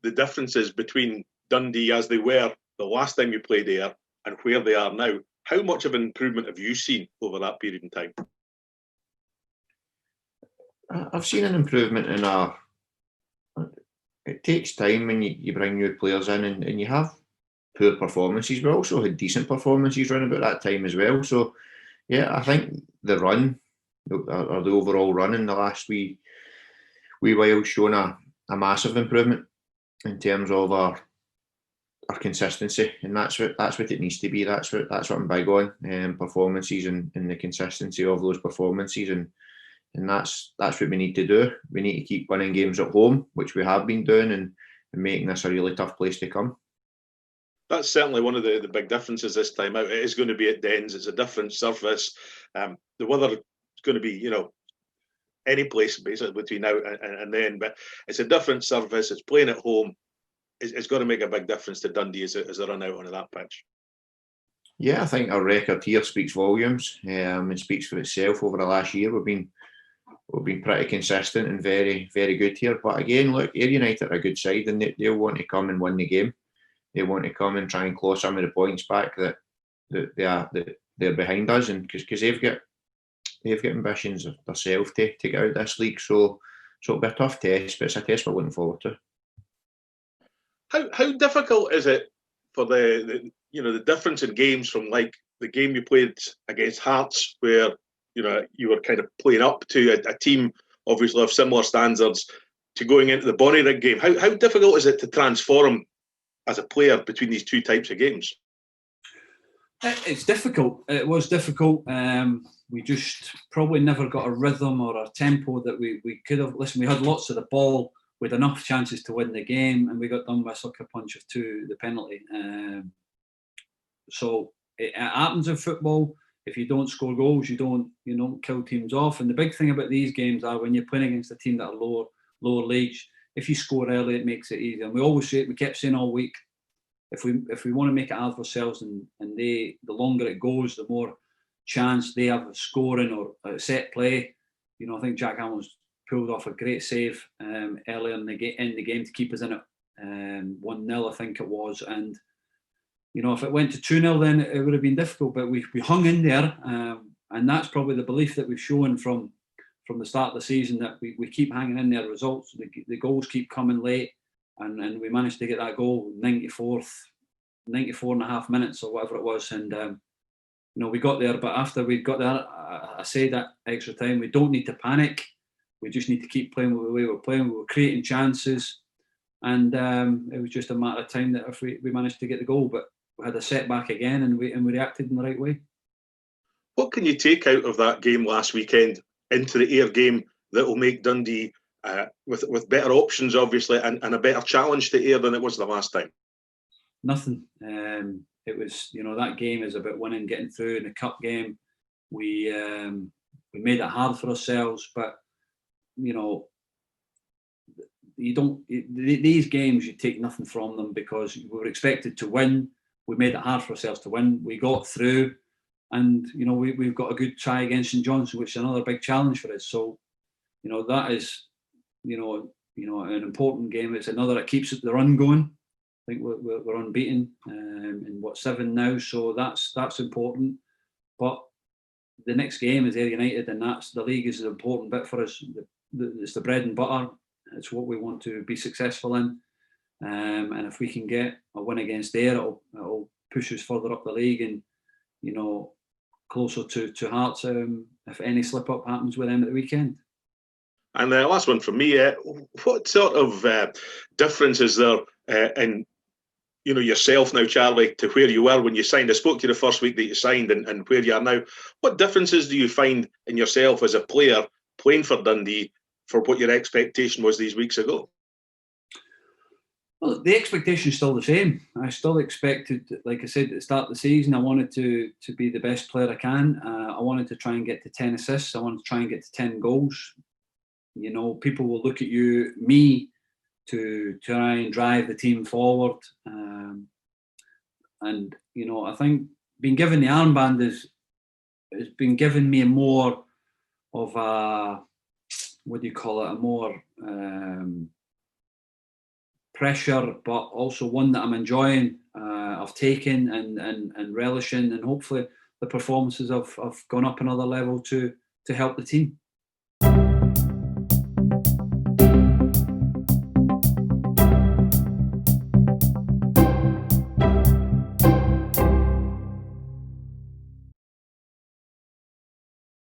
the differences between Dundee as they were the last time you played Ayr and where they are now. How much of an improvement have you seen over that period in time? I've seen an improvement in our... It takes time when you bring new players in and you have poor performances. We also had decent performances around about that time as well. So, yeah, I think the run, or the overall run in the last wee while, shown a massive improvement in terms of our consistency, and that's what it needs to be. That's what I'm big on, performances and the consistency of those performances, and that's what we need to do. We need to keep winning games at home, which we have been doing, and making this a really tough place to come. That's certainly one of the big differences this time out. It is going to be at Dens. It's a different surface. The weather is going to be, any place basically between now and then, but it's a different surface. It's playing at home. It's got to make a big difference to Dundee as a run out onto that pitch. Yeah, I think our record here speaks volumes, and speaks for itself. Over the last year, we've been pretty consistent and very, very good here. But again, look, Ayr United are a good side, and they'll want to come and win the game. They want to come and try and claw some of the points back that they're behind us, and because they've got ambitions of themselves to get out of this league. So it'll be a tough test, but it's a test we're looking forward to. How difficult is it for the difference in games from like the game you played against Hearts, where you were kind of playing up to a team obviously of similar standards, to going into the Bonnyrigg game? How difficult is it to transform as a player between these two types of games? It's difficult. It was difficult. We just probably never got a rhythm or a tempo that we could have. Listen, we had lots of the ball. We had enough chances to win the game, and we got done by a sucker punch of 2, the penalty. So it happens in football. If you don't score goals, you don't kill teams off. And the big thing about these games are when you're playing against a team that are lower leagues, if you score early, it makes it easier. And we kept saying all week, if we want to make it hard for ourselves, and the longer it goes, the more chance they have of scoring or a set play. I think Jack Hamill's pulled off a great save earlier in the game to keep us in it. 1-0, I think it was. And, if it went to 2-0, then it would have been difficult. But we hung in there. And that's probably the belief that we've shown from the start of the season, that we keep hanging in there. Results, the goals keep coming late. And we managed to get that goal 94 and a half minutes or whatever it was. And, we got there. But after we got there, I say that extra time, we don't need to panic. We just need to keep playing the way we're playing. We were creating chances, and it was just a matter of time that if we managed to get the goal. But we had a setback again, and we reacted in the right way. What can you take out of that game last weekend into the Ayr game that will make Dundee with better options, obviously, and a better challenge to Ayr than it was the last time? Nothing. It was, that game is about winning, getting through. In the cup game, we made it hard for ourselves, but these games, you take nothing from them, because we were expected to win. We made it hard for ourselves to win. We got through, and we've got a good try against St Johnstone, which is another big challenge for us. So that is an important game. It's another that keeps the run going. I think we're unbeaten in 7 now, so that's important. But the next game is Ayr United, and that's the league is an important bit for us. It's the bread and butter. It's what we want to be successful in. And if we can get a win against Ayr, it'll push us further up the league and closer to Hearts. If any slip up happens with them at the weekend. And the last one from me: what sort of difference is there in yourself now, Charlie, to where you were when you signed? I spoke to you the first week that you signed, and where you are now. What differences do you find in yourself as a player playing for Dundee for what your expectation was these weeks ago? Well, the expectation is still the same. I still expected, like I said at the start of the season, I wanted to be the best player I can. I wanted to try and get to 10 assists. I wanted to try and get to 10 goals. People will look at me to try and drive the team forward. And I think being given the armband has been giving me more of a, what do you call it, a more pressure, but also one that I'm enjoying, of taking and relishing, and hopefully the performances have gone up another level to help the team.